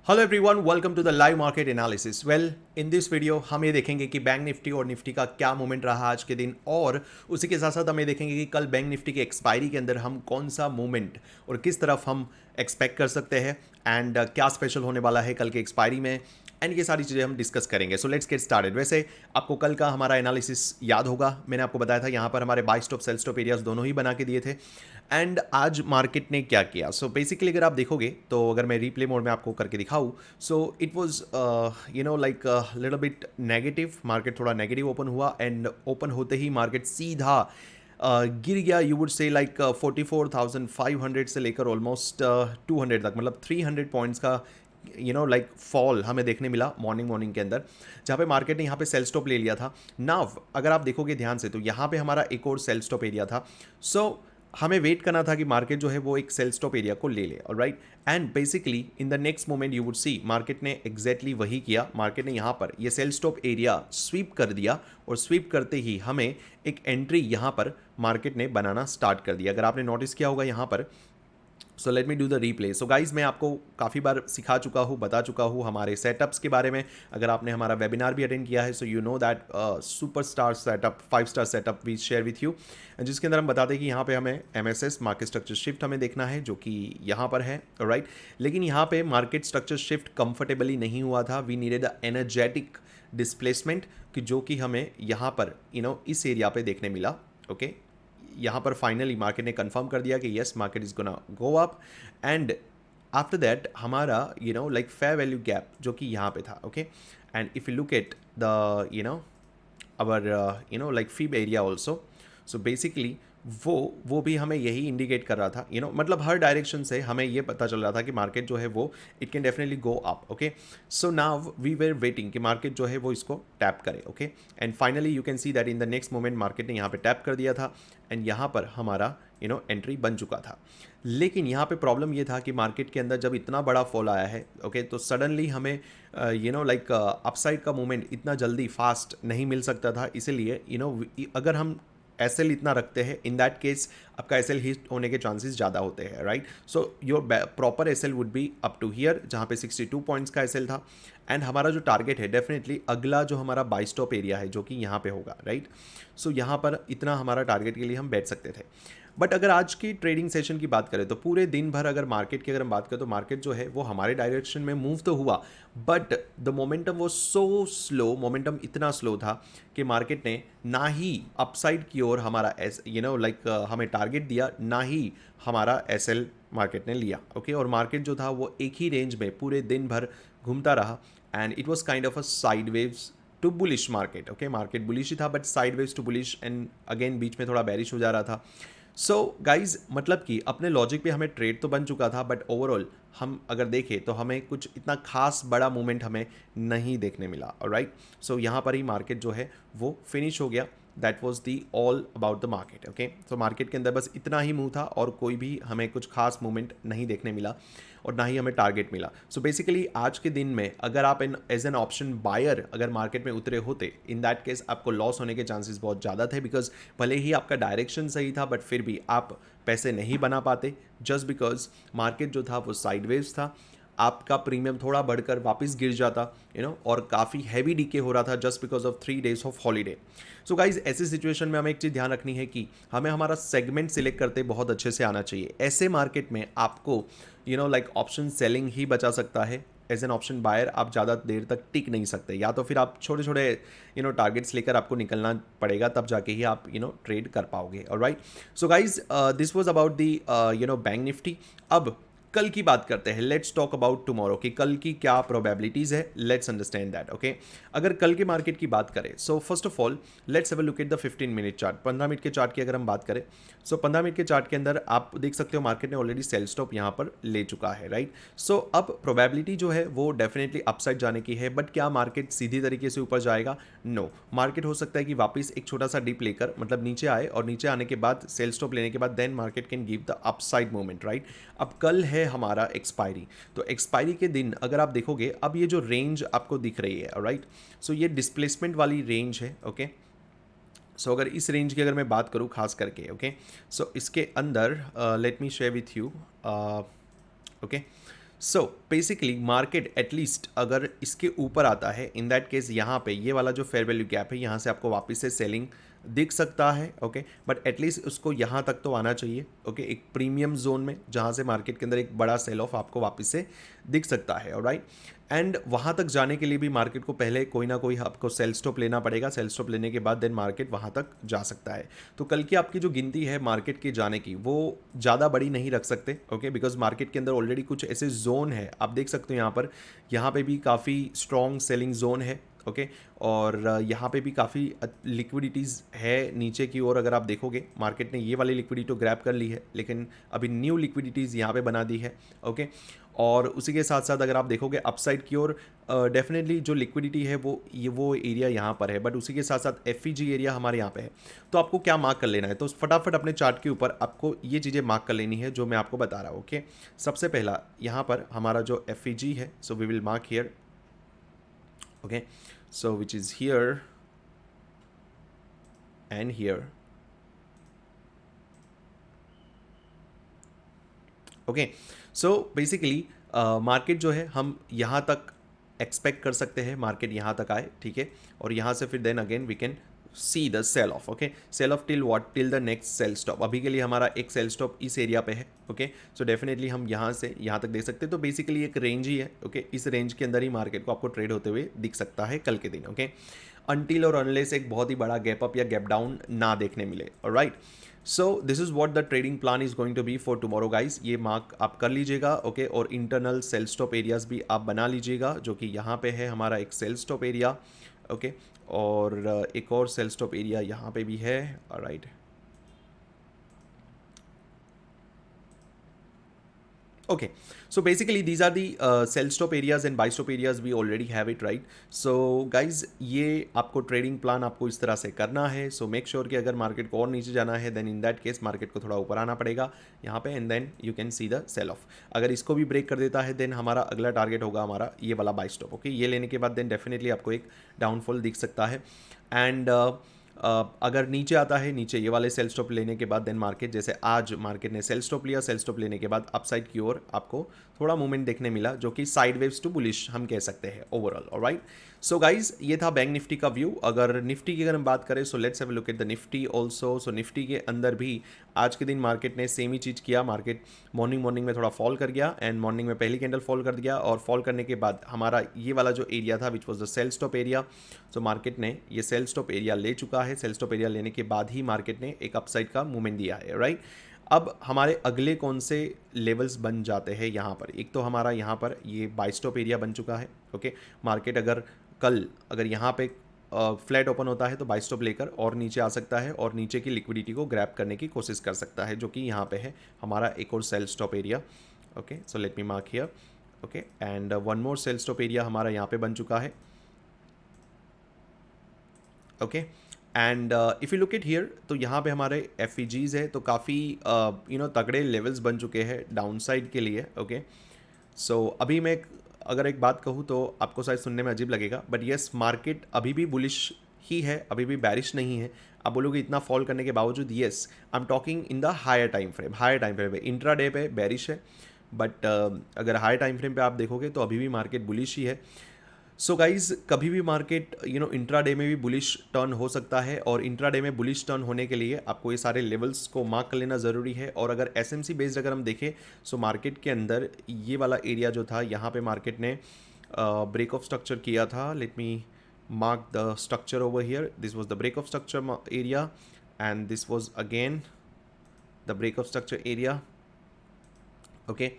Hello everyone, welcome to the live market analysis. Well, in this video हम ये देखेंगे कि बैंक निफ्टी और निफ्टी का क्या मूवमेंट रहा आज के दिन, और उसी के साथ साथ हम ये देखेंगे कि कल बैंक निफ्टी के एक्सपायरी के अंदर हम कौन सा मूवमेंट और किस तरफ हम एक्सपेक्ट कर सकते हैं, एंड क्या स्पेशल होने वाला है कल के एक्सपायरी में, एंड ये सारी चीज़ें हम डिस्कस करेंगे। So let's get started. वैसे आपको कल का हमारा एनालिसिस याद होगा, मैंने आपको बताया था यहाँ पर हमारे buy stop sell stop areas दोनों ही बना के दिए थे। एंड आज मार्केट ने क्या किया, सो बेसिकली अगर आप देखोगे तो अगर मैं रीप्ले मोड में आपको करके दिखाऊँ, so it was like little bit negative. Market थोड़ा नेगेटिव ओपन हुआ, एंड ओपन होते ही मार्केट सीधा गिर गया। यू वुड से लाइक 44,500 से लेकर ऑलमोस्ट 200 तक, मतलब 300 पॉइंट्स का लाइक फॉल हमें देखने मिला मॉर्निंग के अंदर, जहाँ पे मार्केट ने यहाँ पे सेल स्टॉप ले लिया था। नाव अगर आप देखोगे ध्यान से तो यहाँ पे हमारा एक और सेल स्टॉप एरिया था। सो हमें वेट करना था कि मार्केट जो है वो एक सेल स्टॉप एरिया को ले ले, alright. And basically in the next moment you would see market ने एग्जैक्टली वही किया। मार्केट ने यहाँ पर ये सेल स्टॉप एरिया स्वीप कर दिया, और स्वीप करते ही हमें एक एंट्री यहाँ पर मार्केट ने बनाना स्टार्ट कर दिया। अगर आपने नोटिस किया होगा यहाँ पर, सो let me do the replay. So guys, मैं आपको काफ़ी बार सिखा चुका हूँ, बता चुका हूँ हमारे सेटअप्स के बारे में। अगर आपने हमारा वेबिनार भी अटेंड किया है, so you know that super star setup, 5 star setup we share with you, जिसके अंदर हम बताते हैं कि यहाँ पे हमें MSS मार्केट स्ट्रक्चर शिफ्ट हमें देखना है, जो कि यहाँ पर है, राइट। लेकिन यहाँ पे मार्केट स्ट्रक्चर शिफ्ट कंफर्टेबली नहीं हुआ था। We needed the energetic displacement, कि जो कि हमें यहाँ पर इस एरिया पे देखने मिला, ओके। यहाँ पर फाइनली मार्केट ने कंफर्म कर दिया कि yes, market is gonna go up. And after that हमारा लाइक फेयर वैल्यू गैप जो कि यहाँ पे था, okay. And if you look at the our like फीब एरिया ऑल्सो, सो बेसिकली वो भी हमें यही इंडिकेट कर रहा था, मतलब हर डायरेक्शन से हमें ये पता चल रहा था कि मार्केट जो है वो it can definitely go up, okay. So now we were waiting कि मार्केट जो है वो इसको टैप करे, okay. And finally you can see that in the next moment market ने यहाँ पे टैप कर दिया था, एंड यहाँ पर हमारा एंट्री बन चुका था। लेकिन यहाँ पे प्रॉब्लम ये था कि मार्केट के अंदर जब इतना बड़ा फॉल आया है, ओके, तो सडनली हमें लाइक अपसाइड का मूवमेंट इतना जल्दी फास्ट नहीं मिल सकता था। इसीलिए अगर हम एसएल इतना रखते हैं, इन दैट केस आपका एसएल हिट होने के चांसेस ज़्यादा होते हैं, right. So your proper SL would be up to here, जहाँ पे 62 पॉइंट्स का एसएल था। एंड हमारा जो टारगेट है डेफिनेटली अगला जो हमारा बाई स्टॉप एरिया है, जो कि यहाँ पे होगा, राइट। सो यहाँ पर इतना हमारा टारगेट के लिए हम बैठ सकते थे। बट अगर आज की ट्रेडिंग सेशन की बात करें तो पूरे दिन भर अगर मार्केट की अगर हम बात करें तो मार्केट जो है वो हमारे डायरेक्शन में मूव तो हुआ, बट द मोमेंटम वो सो स्लो, मोमेंटम इतना स्लो था कि मार्केट ने ना ही अपसाइड की ओर हमारा लाइक हमें टारगेट दिया, ना ही हमारा एसएल मार्केट ने लिया, ओके। और मार्केट जो था वो एक ही रेंज में पूरे दिन भर घूमता रहा, and it was kind of a sideways to bullish market, okay. Market bullish ही था, but sideways to bullish, and again बीच में थोड़ा बेरिश हो जा रहा था। सो गाइज, मतलब कि अपने लॉजिक पे हमें ट्रेड तो बन चुका था, बट ओवरऑल हम अगर देखें तो हमें कुछ इतना खास बड़ा मूवमेंट हमें नहीं देखने मिला, राइट। सो यहाँ पर ही मार्केट जो है वो फिनिश हो गया। That was the all about the market, okay. तो मार्केट के अंदर बस इतना ही मूव था, और कोई भी हमें कुछ खास मूवमेंट नहीं देखने मिला, और ना ही हमें टारगेट मिला। सो बेसिकली आज के दिन में अगर आप एज एन ऑप्शन बायर अगर मार्केट में उतरे होते, इन दैट केस आपको लॉस होने के चांसेस बहुत ज़्यादा थे, बिकॉज भले ही आपका डायरेक्शन सही था, बट फिर भी आप पैसे नहीं बना पाते, जस्ट बिकॉज मार्केट जो था वो साइडवेज था। आपका प्रीमियम थोड़ा बढ़कर वापस गिर जाता, और काफ़ी हैवी डीके हो रहा था, just because of 3 days of holiday. So guys, ऐसी सिचुएशन में हमें एक चीज़ ध्यान रखनी है कि हमें हमारा सेगमेंट सिलेक्ट करते बहुत अच्छे से आना चाहिए। ऐसे मार्केट में आपको लाइक ऑप्शन सेलिंग ही बचा सकता है। एज एन ऑप्शन बायर आप ज़्यादा देर तक टिक नहीं सकते, या तो फिर आप छोटे छोटे टारगेट्स लेकर आपको निकलना पड़ेगा, तब जाके ही आप ट्रेड कर पाओगे, alright. So guys, this was about the bank Nifty. अब कल की बात करते हैं, लेट्स टॉक अबाउट टुमारो कि कल की क्या प्रोबेबिलिटीज़ है, लेट्स अंडरस्टैंड दैट, ओके। अगर कल के मार्केट की बात करें, so first of all let's have a look at the 15 minute chart. 15 minute के चार्ट की अगर हम बात करें, सो 15 मिनट के चार्ट के अंदर आप देख सकते हो मार्केट ने ऑलरेडी सेल स्टॉप यहाँ पर ले चुका है, राइट। सो अब प्रोबेबिलिटी जो है वो डेफिनेटली अपसाइड जाने की है, बट क्या मार्केट सीधी तरीके से ऊपर जाएगा? नो। मार्केट हो सकता है कि वापस एक छोटा सा डिप लेकर, मतलब नीचे आए, और नीचे आने के बाद सेल स्टॉप लेने के बाद then market can give the upside movement, right. अब कल है हमारा एक्सपायरी, तो एक्सपायरी के दिन अगर आप देखोगे, अब ये जो रेंज आपको दिख रही है, राइट, सो ये डिस्प्लेसमेंट वाली रेंज है, ओके। सो अगर इस रेंज की अगर मैं बात करूँ खास करके, ओके, सो इसके अंदर let me share with you, okay. So basically market at least अगर इसके ऊपर आता है, इन दैट केस यहाँ पे ये वाला जो फेयर वैल्यू गैप है यहाँ से आपको वापस से सेलिंग दिख सकता है, ओके, बट एटलीस्ट उसको यहाँ तक तो आना चाहिए, ओके, एक प्रीमियम जोन में जहाँ से मार्केट के अंदर एक बड़ा सेल ऑफ आपको वापस से दिख सकता है, ऑलराइट। एंड वहाँ तक जाने के लिए भी मार्केट को पहले कोई ना कोई आपको सेल स्टॉप लेना पड़ेगा, सेल स्टॉप लेने के बाद देन मार्केट वहाँ तक जा सकता है। तो कल की आपकी जो गिनती है मार्केट के जाने की वो ज़्यादा बड़ी नहीं रख सकते, ओके, बिकॉज मार्केट के अंदर ऑलरेडी कुछ ऐसे जोन है, आप देख सकते हो यहाँ पे भी काफ़ी स्ट्रॉन्ग सेलिंग जोन है, ओके, और यहाँ पे भी काफ़ी लिक्विडिटीज़ है नीचे की ओर। अगर आप देखोगे मार्केट ने ये वाली लिक्विडिटी तो ग्रैब कर ली है, लेकिन अभी न्यू लिक्विडिटीज़ यहाँ पे बना दी है, ओके। और उसी के साथ साथ अगर आप देखोगे अपसाइड की ओर डेफिनेटली जो लिक्विडिटी है वो एरिया यहाँ पर है, बट उसी के साथ साथ एफईजी एरिया हमारे यहाँ पे है। तो आपको क्या मार्क कर लेना है, तो फटाफट अपने चार्ट के ऊपर आपको ये चीज़ें मार्क कर लेनी है जो मैं आपको बता रहा हूँ, ओके। सबसे पहला यहाँ पर हमारा जो एफईजी है, so we will mark here, okay, so which is here and here, okay, so basically market जो है हम यहाँ तक एक्सपेक्ट कर सकते हैं मार्केट यहाँ तक आए, ठीक है, और यहाँ से फिर then again we can see the sell off, okay, sell off till what, till the next sell stop. अभी के लिए हमारा एक सेल स्टॉप इस एरिया पे है, ओके, सो डेफिनेटली हम यहाँ से यहाँ तक देख सकते हैं। तो बेसिकली एक रेंज ही है, ओके, इस रेंज के अंदर ही मार्केट को आपको ट्रेड होते हुए दिख सकता है कल के दिन, ओके, अनटिल और अनलेस एक बहुत ही बड़ा गैप अप या गैप डाउन ना देखने मिले, alright. So this is what the trading plan is going to be for tomorrow guys. ये मार्क आप कर लीजिएगा, ओके, और इंटरनल सेल स्टॉप एरियाज भी आप बना लीजिएगा, जो कि यहाँ पे है हमारा एक सेल स्टॉप एरिया, ओके, और एक और सेल स्टॉप एरिया यहाँ पे भी है, right. Okay, so basically these are the sell stop areas and buy stop areas, we already have it, right? So guys, ये आपको ट्रेडिंग प्लान आपको इस तरह से करना है। सो मेक श्योर कि अगर मार्केट को और नीचे जाना है then in that case market को थोड़ा ऊपर आना पड़ेगा यहाँ पे, and then you can see the sell off. अगर इसको भी ब्रेक कर देता है देन हमारा अगला टारगेट होगा हमारा ये वाला बाय स्टॉप, ओके, ये लेने के बाद देन डेफिनेटली आपको एक डाउनफॉल दिख सकता है। एंड अगर नीचे आता है, नीचे ये वाले सेल स्टॉप लेने के बाद देन मार्केट, जैसे आज मार्केट ने सेल स्टॉप लिया, सेल स्टॉप लेने के बाद अपसाइड की ओर आपको थोड़ा मूवमेंट देखने मिला, जो कि साइड वेव्स टू बुलिश हम कह सकते हैं ओवरऑल, ऑलराइट। सो गाइज ये था बैंक निफ्टी का व्यू। अगर निफ्टी की अगर हम बात करें so let's have a look at the Nifty also. So Nifty के अंदर भी आज के दिन मार्केट ने सेम ही चीज़ किया, मार्केट मॉर्निंग में थोड़ा फॉल कर गया, एंड मॉर्निंग में पहली कैंडल फॉल कर दिया, और फॉल करने के बाद हमारा ये वाला जो एरिया था which was the sell stop area, so market ने ये सेल स्टॉप एरिया ले चुका है। सेल स्टॉप एरिया लेने के बाद ही मार्केट ने एक अपसाइड का मूवमेंट दिया है, राइट। अब हमारे अगले कौन से लेवल्स बन जाते हैं यहाँ पर, एक तो हमारा यहाँ पर ये बाय स्टॉप एरिया बन चुका है, ओके। मार्केट अगर यहाँ पे फ्लैट ओपन होता है तो बाय स्टॉप लेकर और नीचे आ सकता है और नीचे की लिक्विडिटी को ग्रैब करने की कोशिश कर सकता है, जो कि यहाँ पे है हमारा एक और sell stop area, okay. So let me mark here, okay, and one more sell stop area हमारा यहाँ पे बन चुका है, ओके। And if you look it here, तो यहाँ पे हमारे एफ है, तो काफ़ी तगड़े लेवल्स बन चुके हैं डाउन साइड के लिए, ओके। सो अभी मैं अगर एक बात कहूँ तो आपको शायद सुनने में अजीब लगेगा, बट येस मार्केट अभी भी बुलिश ही है, अभी भी बैरिश नहीं है। आप बोलोगे इतना फॉल करने के बावजूद, yes I am talking in the higher time frame पे, इंट्रा डे पे बैरिश है, बट अगर हायर टाइम फ्रेम पे आप देखोगे तो अभी भी मार्केट बुलिश ही है। सो गाइज कभी भी मार्केट इंट्रा डे में भी बुलिश टर्न हो सकता है, और इंट्रा डे में बुलिश टर्न होने के लिए आपको ये सारे लेवल्स को मार्क कर लेना ज़रूरी है। और अगर एसएमसी बेस्ड अगर हम देखें सो मार्केट के अंदर ये वाला एरिया जो था, यहाँ पे मार्केट ने ब्रेक ऑफ स्ट्रक्चर किया था। Let me mark the structure over here, this was the break of structure area, and this was again the break of structure area, okay.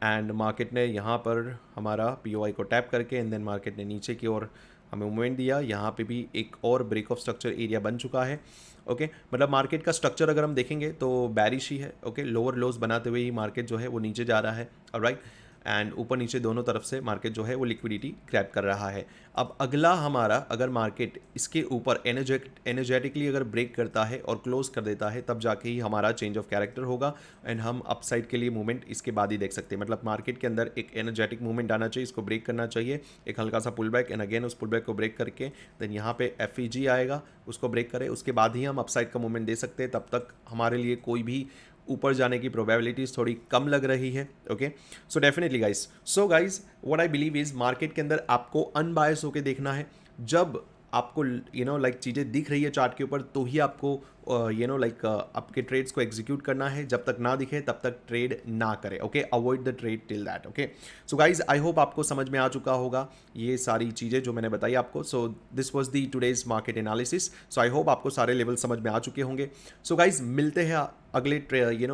And market ने यहाँ पर हमारा POI को tap करके and then market ने नीचे की ओर हमें मूवमेंट दिया। यहाँ पे भी एक और ब्रेक ऑफ स्ट्रक्चर एरिया बन चुका है, ओके। मतलब मार्केट का स्ट्रक्चर अगर हम देखेंगे तो बैरिश ही है, ओके। लोअर लोज बनाते हुए ही मार्केट जो है वो नीचे जा रहा है, ऑलराइट। एंड ऊपर नीचे दोनों तरफ से मार्केट जो है वो लिक्विडिटी ग्रैब कर रहा है। अब अगला हमारा, अगर मार्केट इसके ऊपर एनर्जेटिकली अगर ब्रेक करता है और क्लोज कर देता है, तब जाके ही हमारा चेंज ऑफ कैरेक्टर होगा, एंड हम अपसाइड के लिए मूवमेंट इसके बाद ही देख सकते हैं। मतलब मार्केट के अंदर एक एनर्जेटिक मूवमेंट आना चाहिए, इसको ब्रेक करना चाहिए, एक हल्का सा पुल बैक, एंड अगेन उस पुल बैक को ब्रेक करके देन यहाँ पे FEG आएगा, उसको ब्रेक करे, उसके बाद ही हम अपसाइड का मूवमेंट दे सकते हैं। तब तक हमारे लिए कोई भी ऊपर जाने की प्रोबेबिलिटीज थोड़ी कम लग रही है। Okay, so definitely guys, so guys what I believe is market के अंदर आपको अनबायस होकर देखना है। जब आपको लाइक चीज़ें दिख रही है चार्ट के ऊपर तो ही आपको लाइक आपके ट्रेड्स को एग्जीक्यूट करना है। जब तक ना दिखे तब तक ट्रेड ना करें। Okay, avoid the trade till that. Okay, so guys I hope आपको समझ में आ चुका होगा ये सारी चीज़ें जो मैंने बताई आपको। So this was the today's market analysis. So I hope आपको सारे लेवल समझ में आ चुके होंगे। सो गाइज मिलते हैं अगले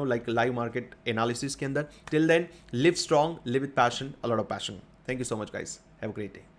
लाइक लाइव मार्केट एनालिसिस के अंदर। Till then live strong, live with passion, a lot of passion. Thank you so much guys, have a great day.